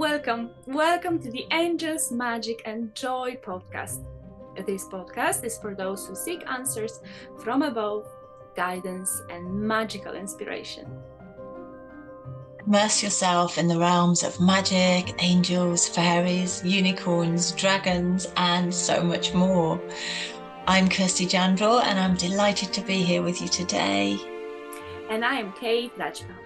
Welcome to the Angels, Magic and Joy podcast. This podcast is for those who seek answers from above, guidance and magical inspiration. Immerse yourself in the realms of magic, angels, fairies, unicorns, dragons, and so much more. I'm Kirsty Jandrell, and I'm delighted to be here with you today. And I am Kate Latchfeld.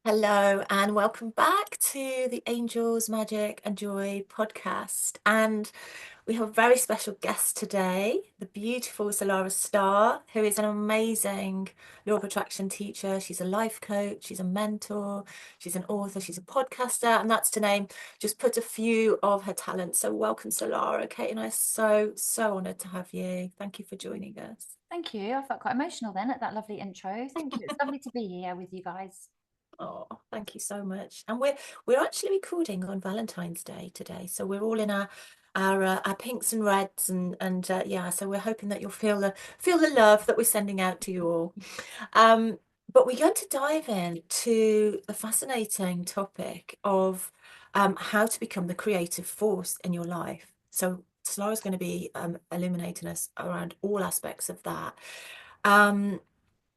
Hello and welcome back to the Angels, Magic and Joy podcast. And we have a very special guest today, the beautiful Salarah Starre, who is an amazing law of attraction teacher. She's a life coach, she's a mentor, she's an author, she's a podcaster, and that's to name just put a few of her talents. So welcome, Salarah. Kate and I are so honoured to have you. Thank you for joining us. Thank you. I felt quite emotional then at that lovely intro. Thank you. It's lovely to be here with you guys. Oh, thank you so much. And we're actually recording on Valentine's Day today, so we're all in our pinks and reds, and yeah. So we're hoping that you'll feel the love that we're sending out to you all. But we're going to dive into the fascinating topic of how to become the creative force in your life. So Salarah's going to be illuminating us around all aspects of that.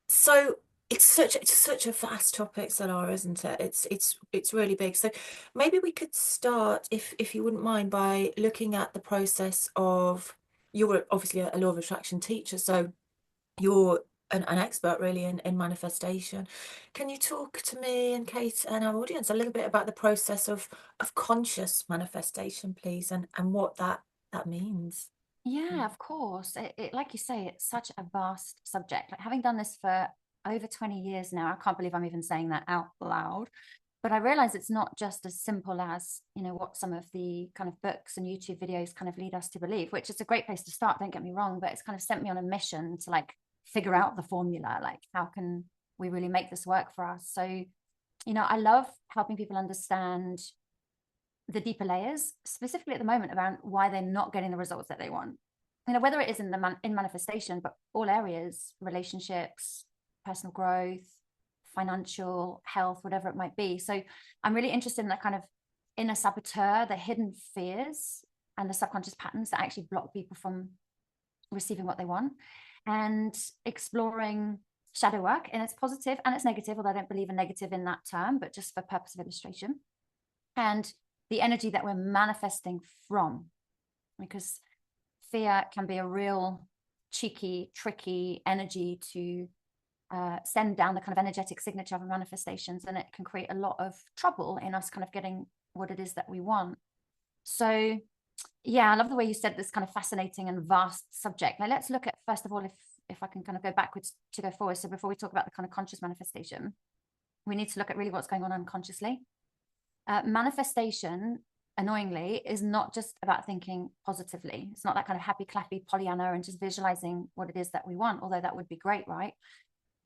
So it's such a vast topic, Salarah, isn't it? It's really big. So maybe we could start, if you wouldn't mind, by looking at the process of, you're obviously a law of attraction teacher, so you're an expert really in manifestation. Can you talk to me and Kate and our audience a little bit about the process of conscious manifestation, please, and what that means? Yeah, of course. It like you say, it's such a vast subject. Like having done this for over 20 years now, I can't believe I'm even saying that out loud. But I realize it's not just as simple as, what some of the kind of books and YouTube videos kind of lead us to believe, which is a great place to start, don't get me wrong, but it's kind of sent me on a mission to like figure out the formula, like how can we really make this work for us? So, I love helping people understand the deeper layers, specifically at the moment around why they're not getting the results that they want. Whether it is in manifestation, but all areas, relationships, personal growth, financial health, whatever it might be. So I'm really interested in that kind of inner saboteur, the hidden fears and the subconscious patterns that actually block people from receiving what they want, and exploring shadow work. And it's positive and it's negative, although I don't believe in negative in that term, but just for purpose of illustration. And the energy that we're manifesting from, because fear can be a real cheeky, tricky energy to send down the kind of energetic signature of manifestations, and it can create a lot of trouble in us kind of getting what it is that we want. So yeah, I love the way you said this kind of fascinating and vast subject. Now let's look at, first of all, if I can kind of go backwards to go forward. So before we talk about the kind of conscious manifestation, we need to look at really what's going on unconsciously. Manifestation, annoyingly, is not just about thinking positively. It's not that kind of happy, clappy Pollyanna and just visualizing what it is that we want, although that would be great, right?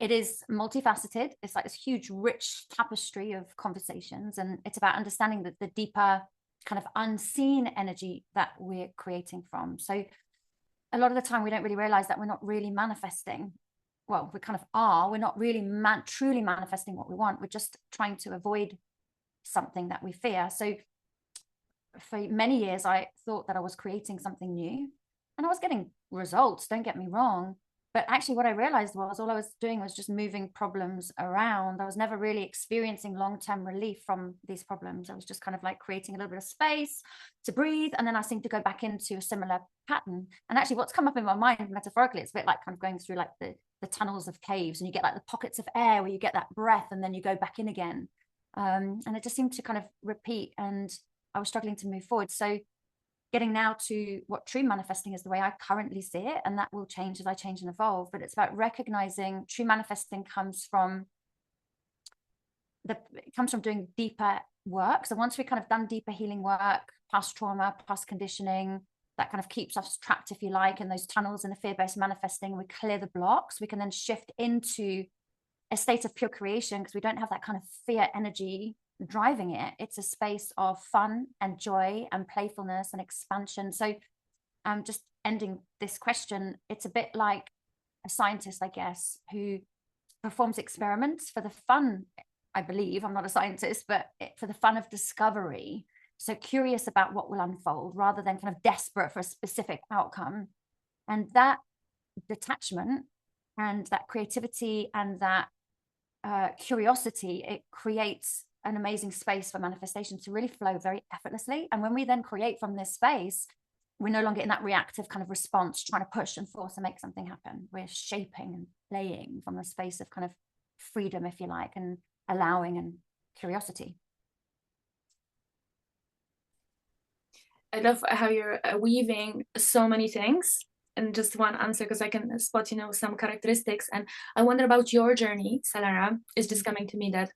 It is multifaceted. It's like this huge, rich tapestry of conversations. And it's about understanding the deeper kind of unseen energy that we're creating from. So a lot of the time we don't really realize that we're not really manifesting. Well, we kind of are. We're not really truly manifesting what we want. We're just trying to avoid something that we fear. So for many years, I thought that I was creating something new and I was getting results, don't get me wrong. But actually what I realized was all I was doing was just moving problems around. I was never really experiencing long-term relief from these problems. I was just kind of like creating a little bit of space to breathe. And then I seemed to go back into a similar pattern. And actually what's come up in my mind metaphorically, it's a bit like kind of going through like the tunnels of caves, and you get like the pockets of air where you get that breath and then you go back in again. And it just seemed to kind of repeat, and I was struggling to move forward. So getting now to what true manifesting is, the way I currently see it, and that will change as I change and evolve, but it's about recognizing true manifesting comes from doing deeper work. So once we've kind of done deeper healing work, past trauma, past conditioning, that kind of keeps us trapped, if you like, in those tunnels in the fear-based manifesting, we clear the blocks, we can then shift into a state of pure creation, because we don't have that kind of fear energy driving it. It's a space of fun and joy and playfulness and expansion. So just ending this question, it's a bit like a scientist, I guess, who performs experiments for the fun, I believe, I'm not a scientist, but for the fun of discovery. So curious about what will unfold rather than kind of desperate for a specific outcome. And that detachment and that creativity and that curiosity, it creates an amazing space for manifestation to really flow very effortlessly. And when we then create from this space, we're no longer in that reactive kind of response, trying to push and force and make something happen. We're shaping and playing from a space of kind of freedom, if you like, and allowing and curiosity. I love how you're weaving so many things in just one answer, because I can spot, some characteristics. And I wonder about your journey, Salarah. It's just coming to me that,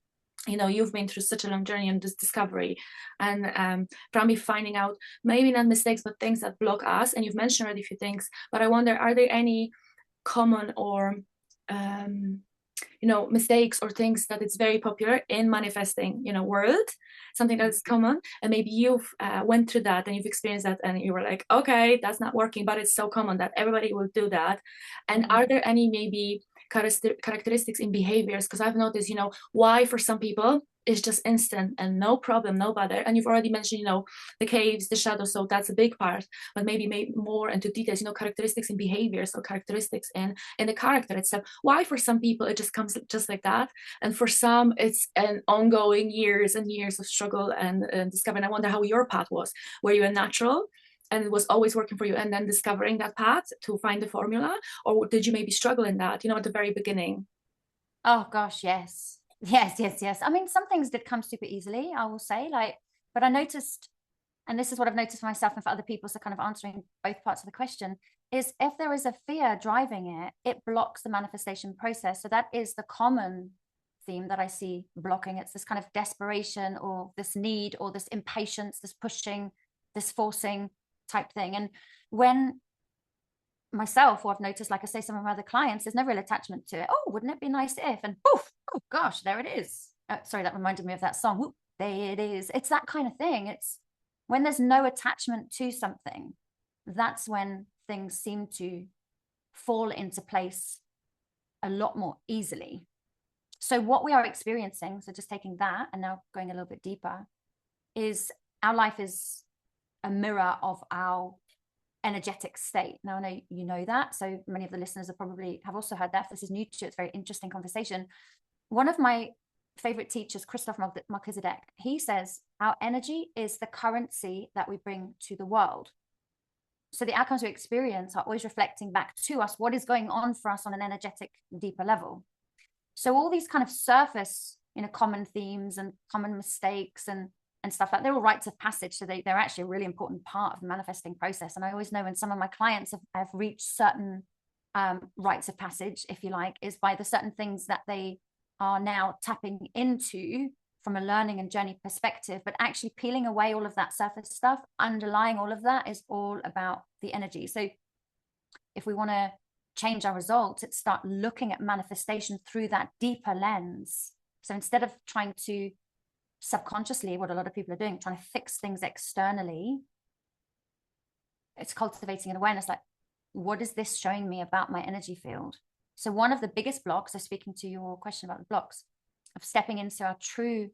you've been through such a long journey on this discovery, and probably finding out maybe not mistakes, but things that block us. And you've mentioned already a few things, but I wonder, are there any common or mistakes or things that it's very popular in manifesting world, something that's common, and maybe you've went through that and you've experienced that and you were like, okay, that's not working, but it's so common that everybody will do that. And are there any maybe characteristics in behaviors? Because I've noticed, why for some people it's just instant and no problem, no bother. And you've already mentioned, the caves, the shadows, so that's a big part, but maybe more into details, characteristics in behaviors or characteristics in the character itself. Why for some people it just comes just like that, and for some it's an ongoing years and years of struggle and discovering. I wonder how your path was. Were you a natural and it was always working for you, and then discovering that path to find the formula, or did you maybe struggle in that, at the very beginning? Oh gosh, yes. Yes. I mean, some things did come super easily, I will say, but I noticed, and this is what I've noticed for myself and for other people, so kind of answering both parts of the question, is if there is a fear driving it, it blocks the manifestation process. So that is the common theme that I see blocking. It's this kind of desperation or this need or this impatience, this pushing, this forcing type thing. And when myself, or I've noticed, like I say, some of my other clients, there's no real attachment to it. Oh, wouldn't it be nice if, and poof, oh gosh, there it is. Sorry, that reminded me of that song. Ooh, there it is. It's that kind of thing. It's when there's no attachment to something, that's when things seem to fall into place a lot more easily. So what we are experiencing, so just taking that and now going a little bit deeper, is our life is a mirror of our energetic state. Now, I know you know that, so many of the listeners have also heard that. If this is new to you, it's a very interesting conversation. One of my favorite teachers, Christoph Melchizedek, he says our energy is the currency that we bring to the world. So the outcomes we experience are always reflecting back to us what is going on for us on an energetic, deeper level. So all these kind of surface, common themes and common mistakes and stuff like, they're all rites of passage. So they're actually a really important part of the manifesting process. And I always know when some of my clients have reached certain rites of passage, if you like, is by the certain things that they are now tapping into from a learning and journey perspective, but actually peeling away all of that surface stuff. Underlying all of that is all about the energy. So if we want to change our results, it's start looking at manifestation through that deeper lens. So instead of trying to subconsciously, what a lot of people are doing, trying to fix things externally, it's cultivating an awareness, like, what is this showing me about my energy field? So one of the biggest blocks, so speaking to your question about the blocks of stepping into our true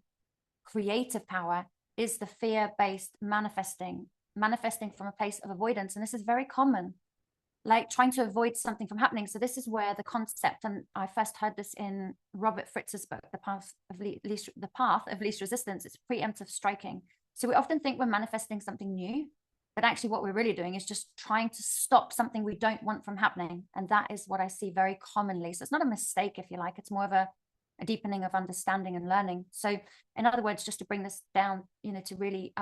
creative power, is the fear-based manifesting from a place of avoidance. And this is very common, like trying to avoid something from happening. So this is where the concept, and I first heard this in Robert Fritz's book, The Path of Least Resistance. It's preemptive striking. So we often think we're manifesting something new, but actually what we're really doing is just trying to stop something we don't want from happening. And that is what I see very commonly. So it's not a mistake, if you like, it's more of a deepening of understanding and learning. So in other words, just to bring this down, to really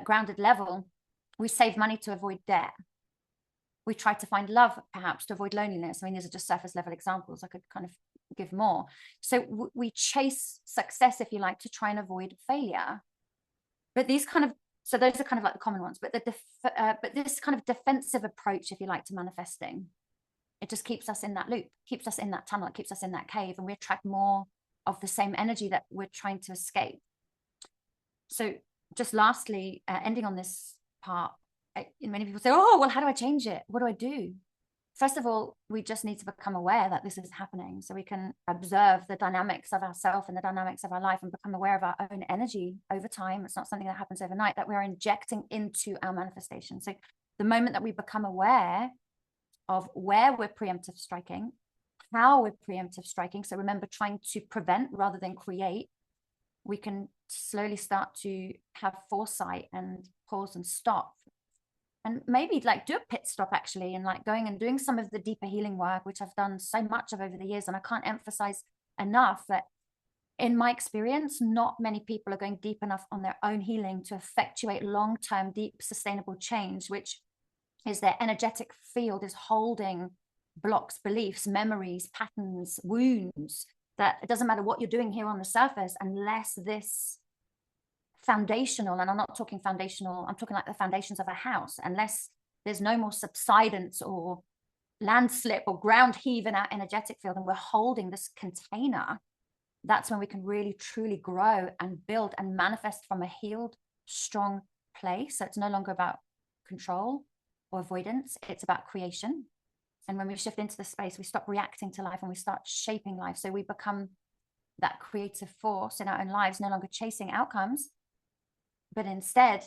grounded level, we save money to avoid debt. We try to find love, perhaps, to avoid loneliness. I mean, these are just surface level examples. I could kind of give more. So we chase success, if you like, to try and avoid failure. But those are kind of like the common ones. But this kind of defensive approach, if you like, to manifesting, it just keeps us in that loop, keeps us in that tunnel, it keeps us in that cave, and we attract more of the same energy that we're trying to escape. So just lastly, ending on this part, many people say, oh, well, how do I change it? What do I do? First of all, we just need to become aware that this is happening, so we can observe the dynamics of ourselves and the dynamics of our life and become aware of our own energy over time. It's not something that happens overnight, that we're injecting into our manifestation. So the moment that we become aware of where we're preemptive striking, how we're preemptive striking, so remember, trying to prevent rather than create, we can slowly start to have foresight and pause and stop, and maybe like do a pit stop actually, and like going and doing some of the deeper healing work, which I've done so much of over the years. And I can't emphasize enough that in my experience, not many people are going deep enough on their own healing to effectuate long-term, deep, sustainable change, which is their energetic field is holding blocks, beliefs, memories, patterns, wounds, that it doesn't matter what you're doing here on the surface unless this foundational, and I'm not talking foundational, I'm talking like the foundations of a house, unless there's no more subsidence or landslip or ground heave in our energetic field, and we're holding this container, that's when we can really truly grow and build and manifest from a healed, strong place. So it's no longer about control or avoidance, it's about creation. And when we shift into the space, we stop reacting to life and we start shaping life. So we become that creative force in our own lives, no longer chasing outcomes, but instead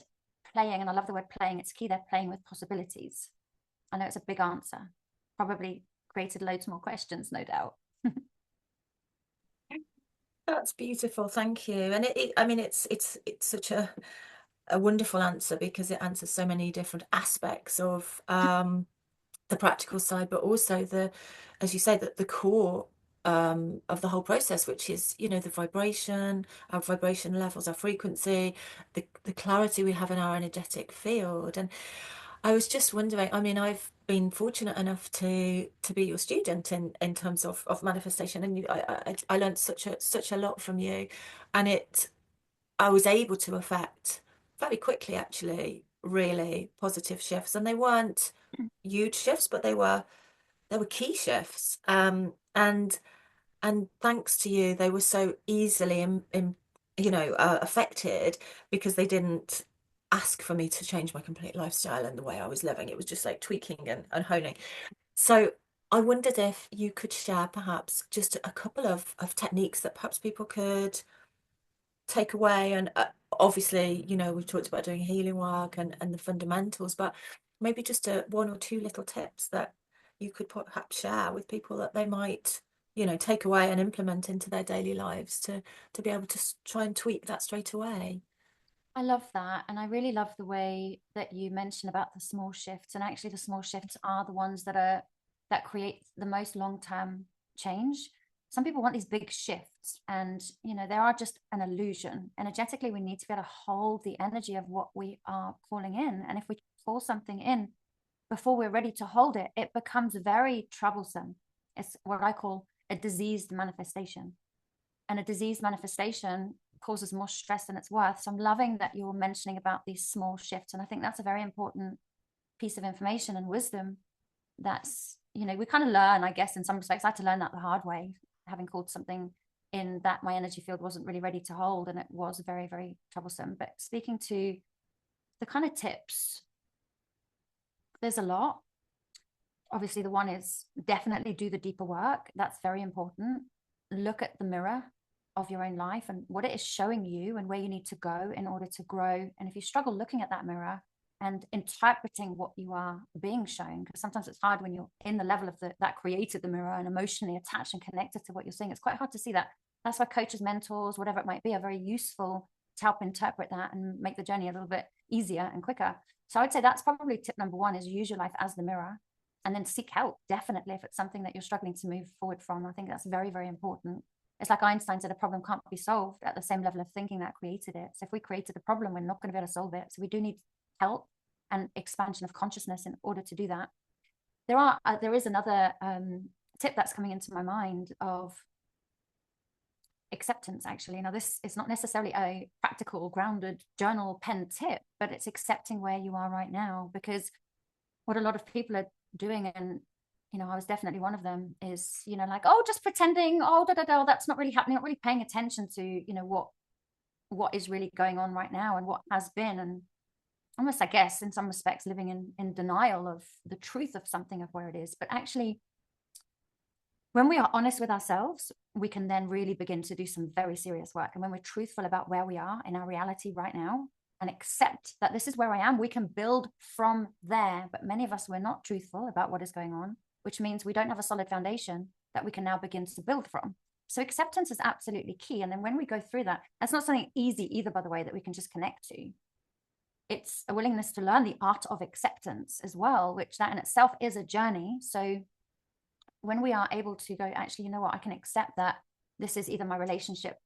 playing. And I love the word playing, it's key there, playing with possibilities. I know it's a big answer, probably created loads more questions, no doubt. That's beautiful, thank you. And I mean, it's such a wonderful answer, because it answers so many different aspects of the practical side, but also the, as you say, that the core of the whole process, which is, you know, the vibration, our vibration levels, our frequency, the clarity we have in our energetic field. And I was just wondering, I mean, I've been fortunate enough to be your student in terms of manifestation, and I learned such a lot from you, and I was able to affect very quickly, actually, really positive shifts. And they weren't huge shifts, but they were key shifts. And thanks to you, they were so easily affected, because they didn't ask for me to change my complete lifestyle and the way I was living. It was just like tweaking and honing. So I wondered if you could share perhaps just a couple of techniques that perhaps people could take away. And obviously, you know, we've talked about doing healing work and the fundamentals, but maybe just one or two little tips that you could perhaps share with people that they might, you know, take away and implement into their daily lives to be able to try and tweak that straight away. I love that. And I really love the way that you mentioned about the small shifts. And actually the small shifts are the ones that create the most long-term change. Some people want these big shifts, and you know, they are just an illusion. Energetically, we need to be able to hold the energy of what we are calling in. And if we call something in before we're ready to hold it, it becomes very troublesome. It's what I call a diseased manifestation. And a diseased manifestation causes more stress than it's worth. So I'm loving that you're mentioning about these small shifts. And I think that's a very important piece of information and wisdom. That's, you know, we kind of learn, I guess, in some respects. I had to learn that the hard way, having called something in that my energy field wasn't really ready to hold. And it was very, very troublesome. But speaking to the kind of tips, there's a lot. Obviously, the one is definitely do the deeper work. That's very important. Look at the mirror of your own life and what it is showing you and where you need to go in order to grow. And if you struggle looking at that mirror and interpreting what you are being shown, because sometimes it's hard when you're in the level of that created the mirror and emotionally attached and connected to what you're seeing. It's quite hard to see that. That's why coaches, mentors, whatever it might be, are very useful to help interpret that and make the journey a little bit easier and quicker. So I would say that's probably tip number one, is use your life as the mirror, and then seek help, definitely, if it's something that you're struggling to move forward from. I think that's very, very important. It's like Einstein said, a problem can't be solved at the same level of thinking that created it. So if we created the problem, we're not going to be able to solve it. So we do need help and expansion of consciousness in order to do that. There is another tip that's coming into my mind of acceptance, actually. Now, this is not necessarily a practical, grounded journal pen tip, but it's accepting where you are right now. Because what a lot of people are doing, and you know, I was definitely one of them, is, you know, like, oh, just pretending, oh, that's not really happening, not really paying attention to, you know, what is really going on right now and what has been. And almost, I guess, in some respects, living in denial of the truth of something, of where it is. But actually, when we are honest with ourselves, we can then really begin to do some very serious work. And when we're truthful about where we are in our reality right now and accept that this is where I am, we can build from there. But many of us, we're not truthful about what is going on, which means we don't have a solid foundation that we can now begin to build from. So acceptance is absolutely key. And then when we go through that, that's not something easy either, by the way, that we can just connect to. It's a willingness to learn the art of acceptance as well, which that in itself is a journey. So when we are able to go, actually, you know what, I can accept that this is either my relationship,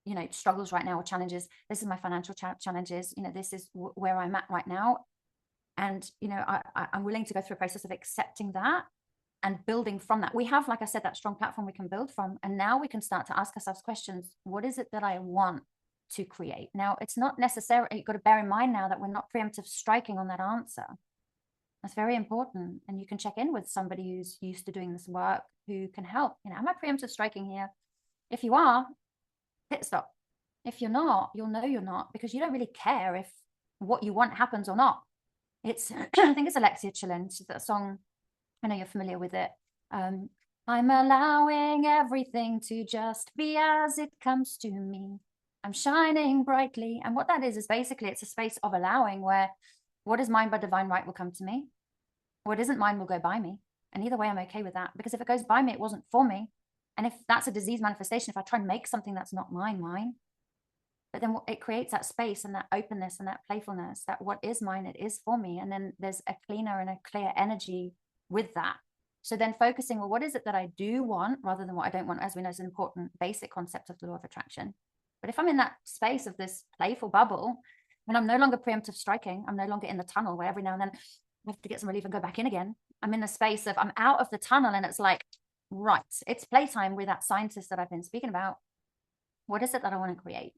you know, struggles right now or challenges. This is my financial challenges. You know, this is where I'm at right now. And, you know, I'm willing to go through a process of accepting that and building from that. We have, like I said, that strong platform we can build from. And now we can start to ask ourselves questions. What is it that I want to create? Now, it's not necessarily, you've got to bear in mind now that we're not preemptive striking on that answer. That's very important. And you can check in with somebody who's used to doing this work, who can help. You know, am I preemptive striking here? If you are, pit stop. If you're not, you'll know you're not, because you don't really care if what you want happens or not. It's, I think it's Alexia Chilin, that song. I know you're familiar with it. I'm allowing everything to just be as it comes to me. I'm shining brightly. And what that is basically, it's a space of allowing where what is mine by divine right will come to me. What isn't mine will go by me. And either way, I'm okay with that, because if it goes by me, it wasn't for me. And if that's a disease manifestation, if I try and make something that's not mine, but then it creates that space and that openness and that playfulness, that what is mine, it is for me. And then there's a cleaner and a clear energy with that. So then focusing, well, what is it that I do want rather than what I don't want, as we know is an important basic concept of the law of attraction. But if I'm in that space of this playful bubble, and I'm no longer preemptive striking, I'm no longer in the tunnel where every now and then I have to get some relief and go back in again. I'm in the space of, I'm out of the tunnel, and it's like, right, it's playtime with that scientist that I've been speaking about. What is it that I want to create?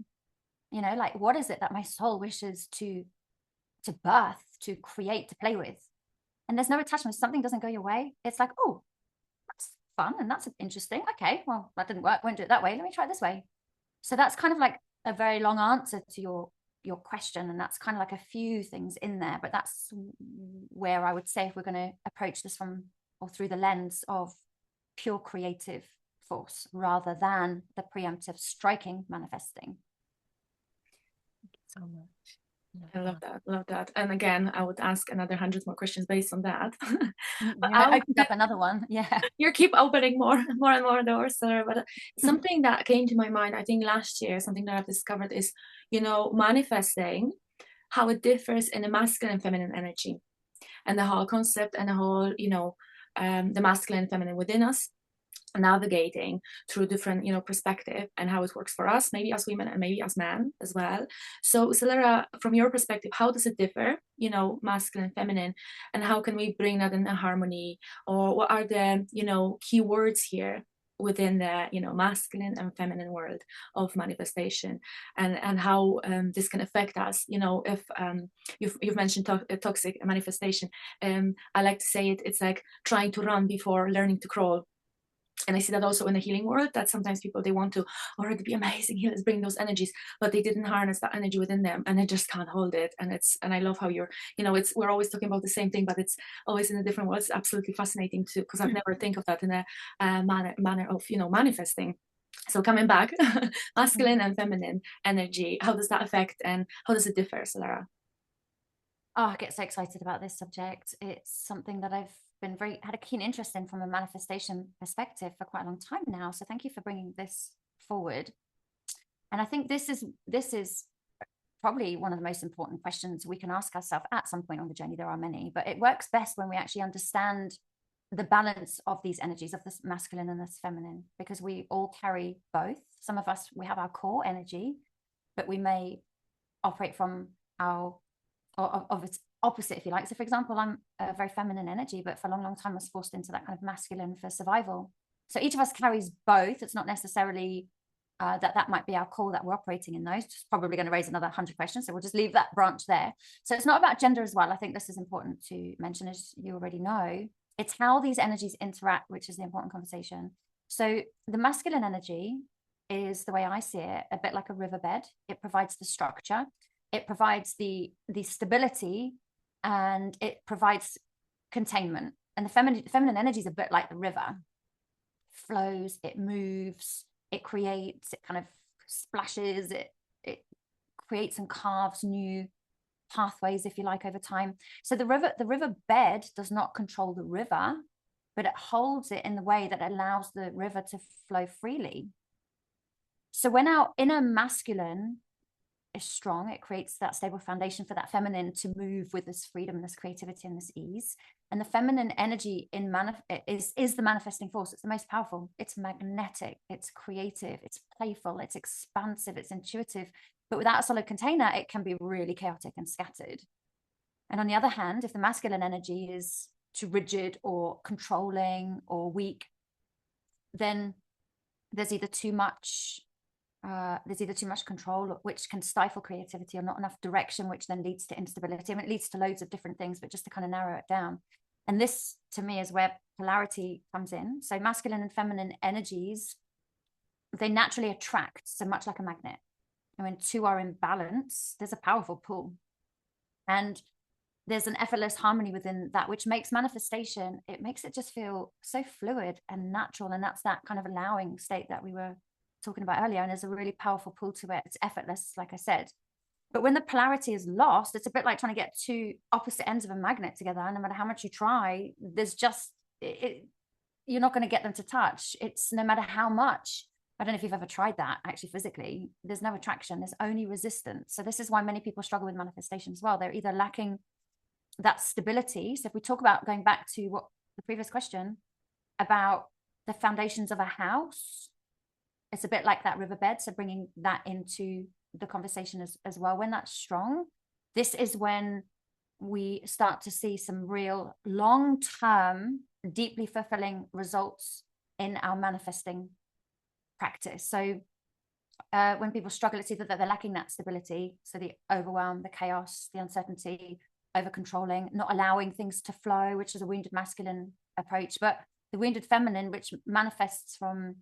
You know, like, what is it that my soul wishes to birth, to create, to play with? And there's no attachment. If something doesn't go your way, it's like, oh, that's fun and that's interesting. Okay, well, that didn't work. Won't do it that way. Let me try it this way. So that's kind of like a very long answer to your question. And that's kind of like a few things in there. But that's where I would say, if we're going to approach this from or through the lens of pure creative force rather than the preemptive striking manifesting. Thank you so much. I love that. And again, I would ask another 100 more questions based on that. But Yeah, I picked up another one. Yeah. You keep opening more and more doors, Sarah. But something that came to my mind, I think last year, something that I've discovered is, you know, manifesting, how it differs in the masculine and feminine energy, and the whole concept and the whole, you know, the masculine and feminine within us, navigating through different, you know, perspective, and how it works for us, maybe as women and maybe as men as well. So Salarah, from your perspective, how does it differ, you know, masculine, feminine, and how can we bring that in a harmony? Or what are the, you know, key words here within the, you know, masculine and feminine world of manifestation, and how this can affect us? You know, if you've mentioned toxic manifestation, I like to say it's like trying to run before learning to crawl. And I see that also in the healing world, that sometimes people, they want to already be amazing healers, bring those energies, but they didn't harness that energy within them, and they just can't hold it. And I love how you're, you know, we're always talking about the same thing, but it's always in a different world. It's absolutely fascinating too, because I've never think of that in a manner of, you know, manifesting. So coming back, masculine and feminine energy, how does that affect and how does it differ, Salarah? Oh, I get so excited about this subject. It's something that I've been had a keen interest in from a manifestation perspective for quite a long time now. So thank you for bringing this forward. And I think this is probably one of the most important questions we can ask ourselves at some point on the journey. There are many, but it works best when we actually understand the balance of these energies, of this masculine and this feminine, because we all carry both. Some of us, we have our core energy, but we may operate from our of its opposite, if you like. So for example, I'm a very feminine energy, but for a long time I was forced into that kind of masculine for survival. So each of us carries both. It's not necessarily that might be our core that we're operating in those. It's probably going to raise another 100 questions, so we'll just leave that branch there. So it's not about gender as well. I think this is important to mention, as you already know. It's how these energies interact, which is the important conversation. So the masculine energy is, the way I see it, a bit like a riverbed. It provides the structure. it provides the stability, and it provides containment. And the feminine energy is a bit like the river. It flows, it moves, it creates, it kind of splashes, it creates and carves new pathways, if you like, over time. So the river bed does not control the river, but it holds it in the way that allows the river to flow freely. So when our inner masculine is strong, it creates that stable foundation for that feminine to move with this freedom, this creativity, and this ease. And the feminine energy is the manifesting force. It's the most powerful. It's magnetic, it's creative, it's playful, it's expansive, it's intuitive. But without a solid container, it can be really chaotic and scattered. And on the other hand, if the masculine energy is too rigid or controlling or weak, then there's either too much control, which can stifle creativity, or not enough direction, which then leads to instability. I mean, it leads to loads of different things, but just to kind of narrow it down. And this, to me, is where polarity comes in. So masculine and feminine energies, they naturally attract, so much like a magnet. And when two are in balance, there's a powerful pull. And there's an effortless harmony within that, which makes manifestation, it makes it just feel so fluid and natural. And that's that kind of allowing state that we were talking about earlier. And there's a really powerful pull to it. It's effortless, like I said. But when the polarity is lost, it's a bit like trying to get two opposite ends of a magnet together. And no matter how much you try, there's just, you're not going to get them to touch. It's no matter how much. I don't know if you've ever tried that actually physically. There's no attraction, there's only resistance. So this is why many people struggle with manifestation as well. They're either lacking that stability. So if we talk about going back to what the previous question about the foundations of a house, it's a bit like that riverbed. So bringing that into the conversation as well. When that's strong, this is when we start to see some real long-term, deeply fulfilling results in our manifesting practice. So when people struggle, it's either that they're lacking that stability, so the overwhelm, the chaos, the uncertainty, over controlling, not allowing things to flow, which is a wounded masculine approach, but the wounded feminine, which manifests from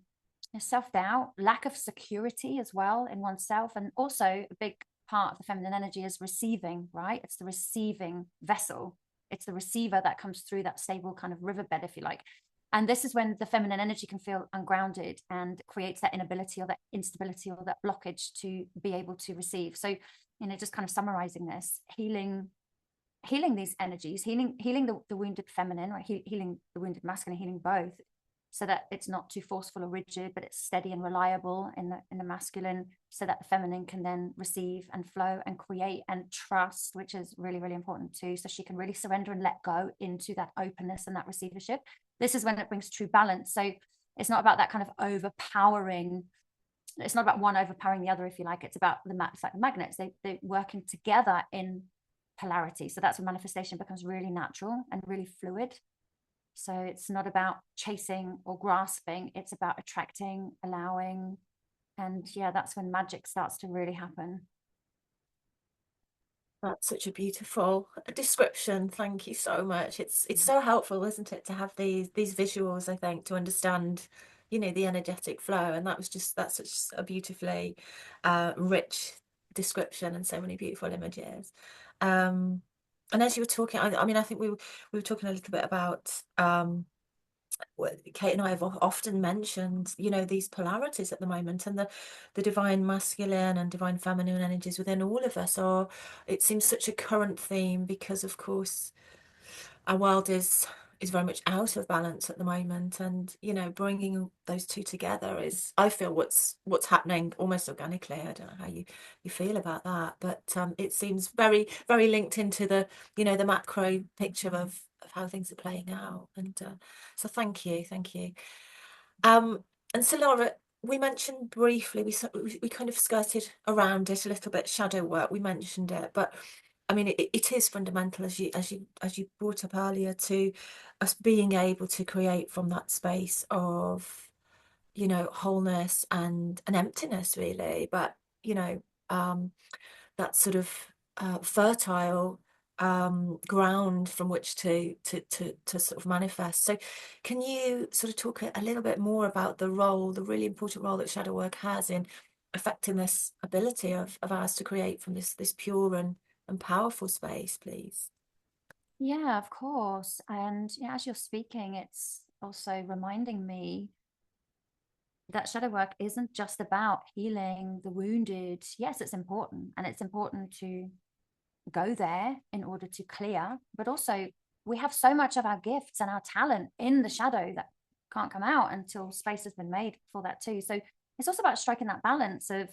self-doubt, lack of security as well in oneself. And also a big part of the feminine energy is receiving, right? It's the receiving vessel. It's the receiver that comes through that stable kind of riverbed, if you like. And this is when the feminine energy can feel ungrounded and creates that inability or that instability or that blockage to be able to receive. So, just kind of summarizing this, healing these energies, healing the wounded feminine, or healing the wounded masculine, healing both, so that it's not too forceful or rigid, but it's steady and reliable in the masculine, so that the feminine can then receive and flow and create and trust, which is really, really important too. So she can really surrender and let go into that openness and that receivership. This is when it brings true balance. So it's not about that kind of overpowering. It's not about one overpowering the other, if you like. It's about it's like the magnets. They're working together in polarity. So that's when manifestation becomes really natural and really fluid. So it's not about chasing or grasping. It's about attracting, allowing. And yeah, that's when magic starts to really happen. That's such a beautiful description. Thank you so much. It's so helpful, isn't it, to have these visuals, I think, to understand, the energetic flow. And that's such a beautifully rich description and so many beautiful images. And as you were talking, I mean, I think we were talking a little bit about Kate and I have often mentioned, these polarities at the moment, and the divine masculine and divine feminine energies within all of us it seems such a current theme, because of course our world is very much out of balance at the moment, and bringing those two together is, I feel, what's happening almost organically. I don't know how you feel about that, but it seems very, very linked into the the macro picture of how things are playing out. And so thank you. And Salarah, we mentioned briefly, we kind of skirted around it a little bit, shadow work, we mentioned it, but I mean, it is fundamental, as you brought up earlier, to us being able to create from that space of, wholeness and an emptiness, really, but that sort of fertile ground from which to sort of manifest. So can you sort of talk a little bit more about the really important role that shadow work has in affecting this ability of ours to create from this pure and powerful space, please. Yeah, of course. And yeah, as you're speaking, it's also reminding me that shadow work isn't just about healing the wounded. Yes, it's important, and it's important to go there in order to clear, but also we have so much of our gifts and our talent in the shadow that can't come out until space has been made for that too. So it's also about striking that balance of,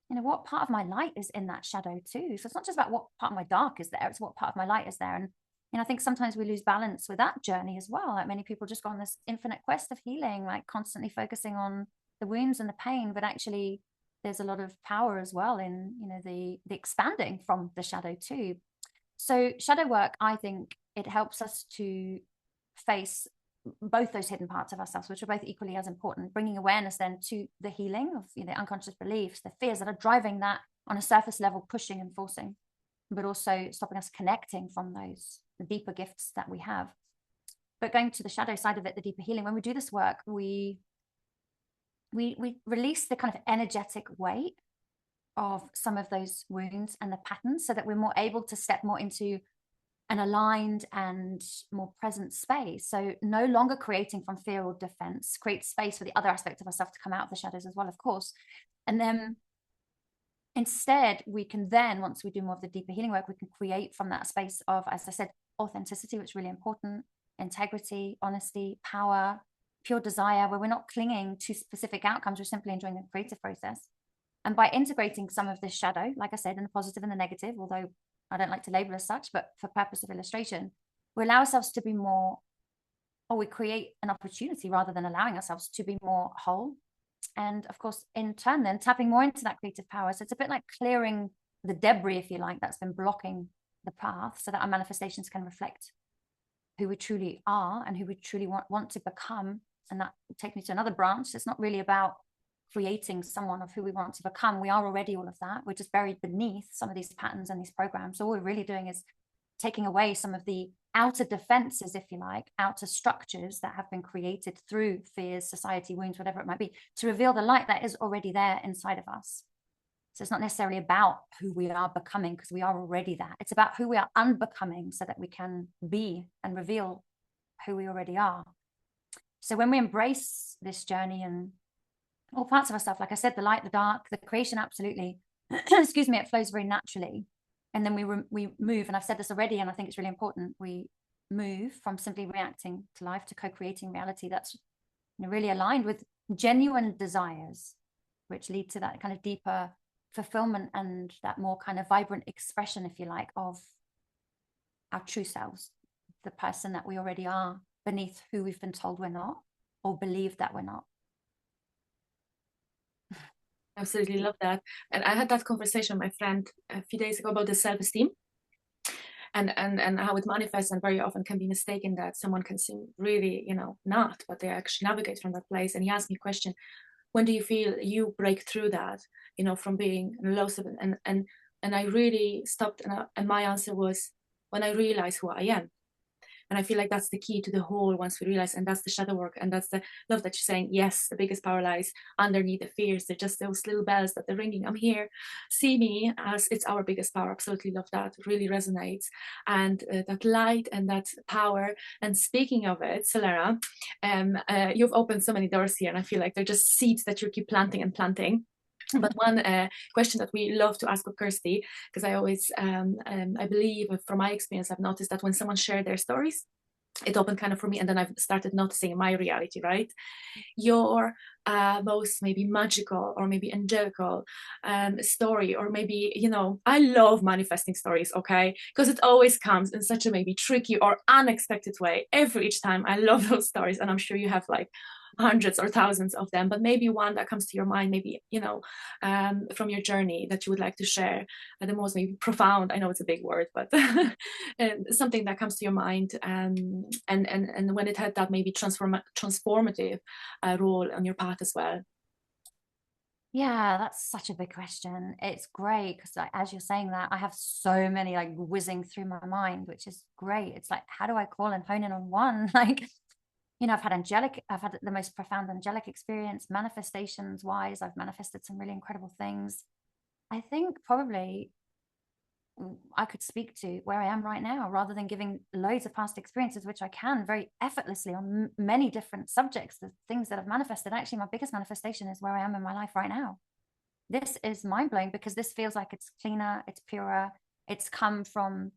you know, what part of my light is in that shadow too. So it's not just about what part of my dark is there, it's what part of my light is there. And you know, I think sometimes we lose balance with that journey as well. Like many people just go on this infinite quest of healing, like constantly focusing on the wounds and the pain, but actually there's a lot of power as well in, you know, the expanding from the shadow too. So shadow work, I think it helps us to face both those hidden parts of ourselves, which are both equally as important, bringing awareness then to the healing of, you know, unconscious beliefs, the fears that are driving that on a surface level, pushing and forcing, but also stopping us connecting from those the deeper gifts that we have. But going to the shadow side of it, the deeper healing, when we do this work, we release the kind of energetic weight of some of those wounds and the patterns, so that we're more able to step more into an aligned and more present space. So no longer creating from fear or defense, create space for the other aspects of ourselves to come out of the shadows as well, of course. And then instead, we can then, once we do more of the deeper healing work, we can create from that space of, as I said, authenticity, which is really important, integrity, honesty, power, pure desire, where we're not clinging to specific outcomes, we're simply enjoying the creative process. And by integrating some of this shadow, like I said, in the positive and the negative, although I don't like to label as such, but for purpose of illustration, we allow ourselves to be more, or we create an opportunity rather than allowing ourselves to be more whole. And of course, in turn, then tapping more into that creative power. So it's a bit like clearing the debris, if you like, that's been blocking the path, so that our manifestations can reflect who we truly are and who we truly want to become. And that takes me to another branch. It's not really about creating someone of who we want to become. We are already all of that. We're just buried beneath some of these patterns and these programs. All we're really doing is taking away some of the outer defenses, if you like, outer structures that have been created through fears, society, wounds, whatever it might be, to reveal the light that is already there inside of us. So it's not necessarily about who we are becoming, because we are already that. It's about who we are unbecoming, so that we can be and reveal who we already are. So when we embrace this journey and all parts of ourselves, like I said, the light, the dark, the creation, absolutely, excuse me, it flows very naturally. And then we move, and I've said this already, and I think it's really important, we move from simply reacting to life to co-creating reality that's, you know, really aligned with genuine desires, which lead to that kind of deeper fulfillment and that more kind of vibrant expression, if you like, of our true selves, the person that we already are, beneath who we've been told we're not, or believe that we're not. Absolutely love that. And I had that conversation with my friend a few days ago about the self-esteem and how it manifests, and very often can be mistaken that someone can seem really, you know, not, but they actually navigate from that place. And he asked me a question: when do you feel you break through that, you know, from being low self? And I really stopped, and my answer was, when I realize who I am. And I feel like that's the key to the whole, once we realize, and that's the shadow work. And that's the love that you're saying. Yes, the biggest power lies underneath the fears. They're just those little bells that they're ringing. I'm here. See me as it's our biggest power. Absolutely love that. It really resonates. And that light and that power. And speaking of it, Salarah, you've opened so many doors here, and I feel like they're just seeds that you keep planting and planting. But one question that we love to ask of Kirsty, because I always, I believe from my experience, I've noticed that when someone shared their stories, it opened kind of for me, and then I've started noticing in my reality, right? Your most maybe magical or maybe angelical story, or maybe, you know, I love manifesting stories, okay? Because it always comes in such a maybe tricky or unexpected way. Every each time, I love those stories, and I'm sure you have like hundreds or thousands of them, but maybe one that comes to your mind, maybe, you know, from your journey that you would like to share, the most maybe profound, I know it's a big word, but something that comes to your mind, and when it had that maybe transformative role on your path as well. Yeah, that's such a big question. It's great because, like, as you're saying that, I have so many like whizzing through my mind, which is great. It's like, how do I call and hone in on one? Like, you know, I've had the most profound angelic experience, manifestations wise. I've manifested some really incredible things. I think probably I could speak to where I am right now rather than giving loads of past experiences, which I can very effortlessly on many different subjects, the things that have manifested. Actually, my biggest manifestation is where I am in my life right now. This is mind blowing because this feels like it's cleaner, it's purer, it's come from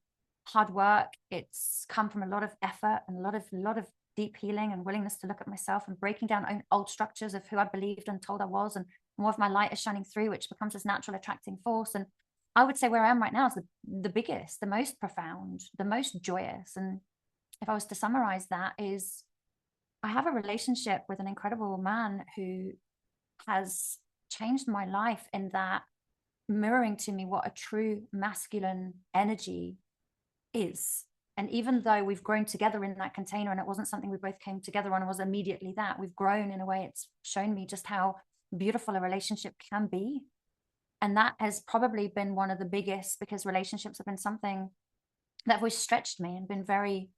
hard work, it's come from a lot of effort and a lot of deep healing and willingness to look at myself and breaking down old structures of who I believed and told I was, and more of my light is shining through, which becomes this natural attracting force. And I would say where I am right now is the biggest, the most profound, the most joyous. And if I was to summarize that, is I have a relationship with an incredible man who has changed my life in that, mirroring to me what a true masculine energy is. And even though we've grown together in that container and it wasn't something we both came together on, it was immediately that we've grown in a way, it's shown me just how beautiful a relationship can be. And that has probably been one of the biggest, because relationships have been something that have always stretched me and been very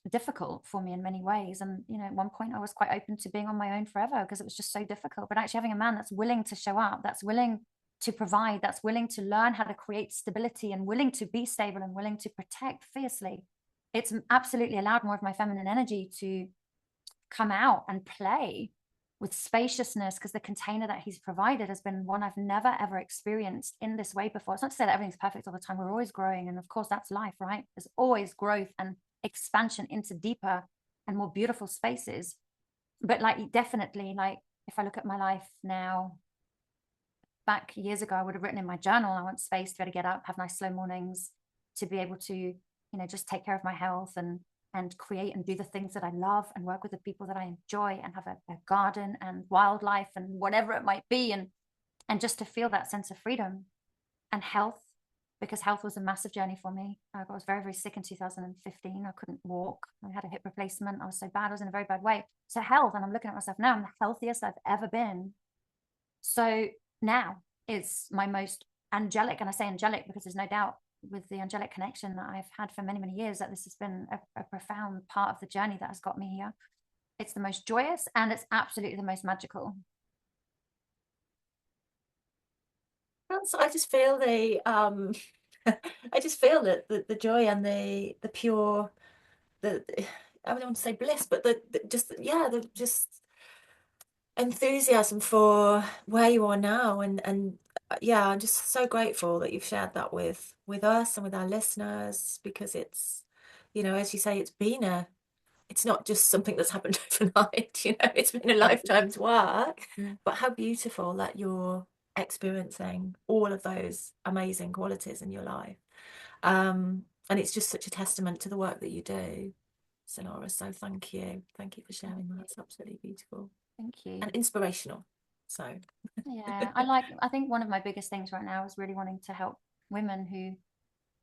difficult for me in many ways. And, you know, at one point I was quite open to being on my own forever because it was just so difficult. But actually having a man that's willing to show up, that's willing to provide, that's willing to learn how to create stability and willing to be stable and willing to protect fiercely, it's absolutely allowed more of my feminine energy to come out and play with spaciousness, because the container that he's provided has been one I've never ever experienced in this way before. It's not to say that everything's perfect all the time. We're always growing, and of course that's life, right? There's always growth and expansion into deeper and more beautiful spaces. But like, definitely, like if I look at my life now, back years ago I would have written in my journal, I want space to be able to get up, have nice slow mornings, to be able to, you know, just take care of my health and create and do the things that I love and work with the people that I enjoy and have a garden and wildlife and whatever it might be, and just to feel that sense of freedom and health, because health was a massive journey for me. I was very, very sick in 2015. I couldn't walk. I had a hip replacement. I was so bad. I was in a very bad way. So health, and I'm looking at myself now, I'm the healthiest I've ever been. So now is my most angelic, and I say angelic because there's no doubt with the angelic connection that I've had for many, many years, that this has been a profound part of the journey that has got me here. It's the most joyous and it's absolutely the most magical. So I just feel the I just feel that the joy and the pure, the I don't want to say bliss, but the just, yeah, the just enthusiasm for where you are now. And yeah, I'm just so grateful that you've shared that with us and with our listeners, because it's, you know, as you say, it's not just something that's happened overnight, you know, it's been a lifetime's work. But how beautiful that you're experiencing all of those amazing qualities in your life. And it's just such a testament to the work that you do, Salarah. So thank you for sharing that. It's absolutely beautiful. Thank you. And inspirational. So yeah, I think one of my biggest things right now is really wanting to help women who, you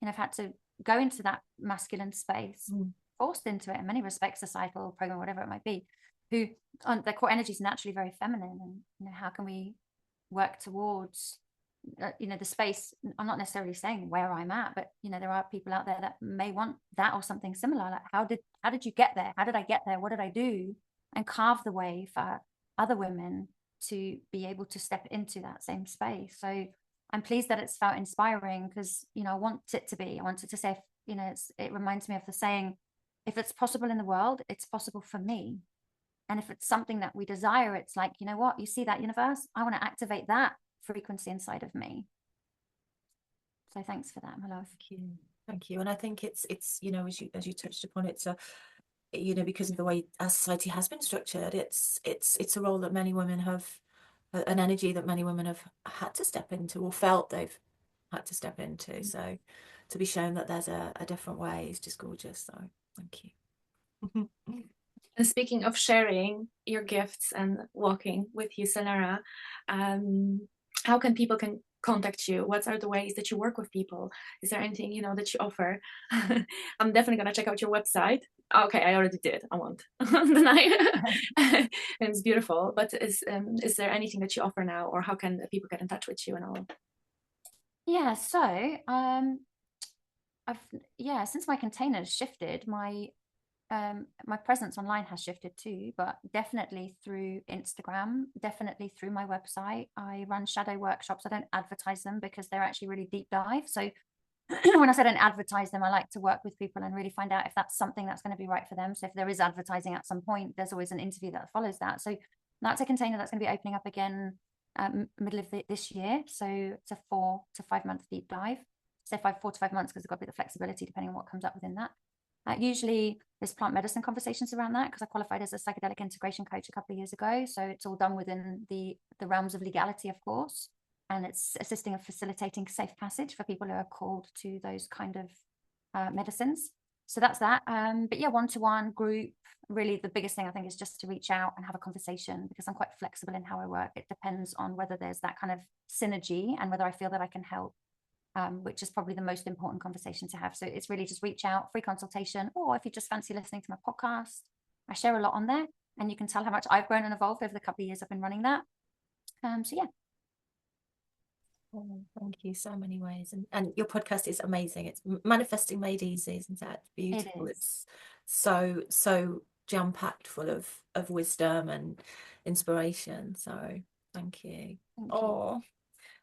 know, have had to go into that masculine space, forced into it in many respects, societal program, whatever it might be, who their core energy is naturally very feminine. And, you know, how can we work towards you know, the space? I'm not necessarily saying where I'm at, but, you know, there are people out there that may want that or something similar. Like, how did you get there? How did I get there? What did I do? And carve the way for other women to be able to step into that same space. So I'm pleased that it's felt inspiring, because, you know, I want it to say, you know, it reminds me of the saying, if it's possible in the world, it's possible for me. And if it's something that we desire, it's like, you know what, you see that universe, I want to activate that frequency inside of me. So thanks for that, my love. Thank you. And I think it's you know, as you touched upon, it's a, you know, because of the way our society has been structured, it's a role that many women have, an energy that many women have had to step into, or felt they've had to step into. So to be shown that there's a different way is just gorgeous. So thank you. And speaking of sharing your gifts and walking with you, Salarah, how can people contact you? What are the ways that you work with people? Is there anything, you know, that you offer? I'm definitely gonna check out your website. Okay, I already did. I won't deny. It's beautiful. But is there anything that you offer now, or how can people get in touch with you and all? Yeah, so since my container shifted, my my presence online has shifted too, but definitely through Instagram, definitely through my website. I run shadow workshops. I don't advertise them because they're actually really deep dive. So when I say don't advertise them, I like to work with people and really find out if that's something that's going to be right for them. So if there is advertising at some point, there's always an interview that follows that. So that's a container that's going to be opening up again middle of this year. So it's a 4 to 5 month deep dive. Say 4 to 5 months because I've got a bit of flexibility depending on what comes up within that. Usually there's plant medicine conversations around that because I qualified as a psychedelic integration coach a couple of years ago. So it's all done within the realms of legality, of course. And it's assisting and facilitating safe passage for people who are called to those kind of medicines. So that's that. But yeah, one-to-one group, really the biggest thing I think is just to reach out and have a conversation because I'm quite flexible in how I work. It depends on whether there's that kind of synergy and whether I feel that I can help. Which is probably the most important conversation to have. So it's really just reach out, free consultation, or if you just fancy listening to my podcast, I share a lot on there and you can tell how much I've grown and evolved over the couple of years I've been running that. So yeah. Oh, thank you so many ways. And your podcast is amazing. It's Manifesting Made Easy, isn't it? It's beautiful. It's so jam-packed full of wisdom and inspiration. So thank you.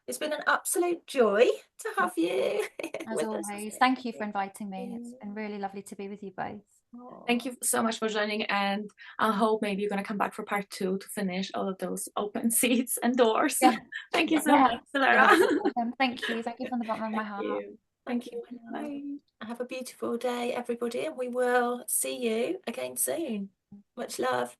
It's been an absolute joy to have you. As always. Thank you for inviting me. It's been really lovely to be with you both. Thank you so much for joining, and I hope maybe you're going to come back for part 2 to finish all of those open seats and doors. Yeah. Thank you so much, Salarah. Thank you. Thank you from the bottom of my heart. Thank you. Bye. Have a beautiful day, everybody, and we will see you again soon. Much love.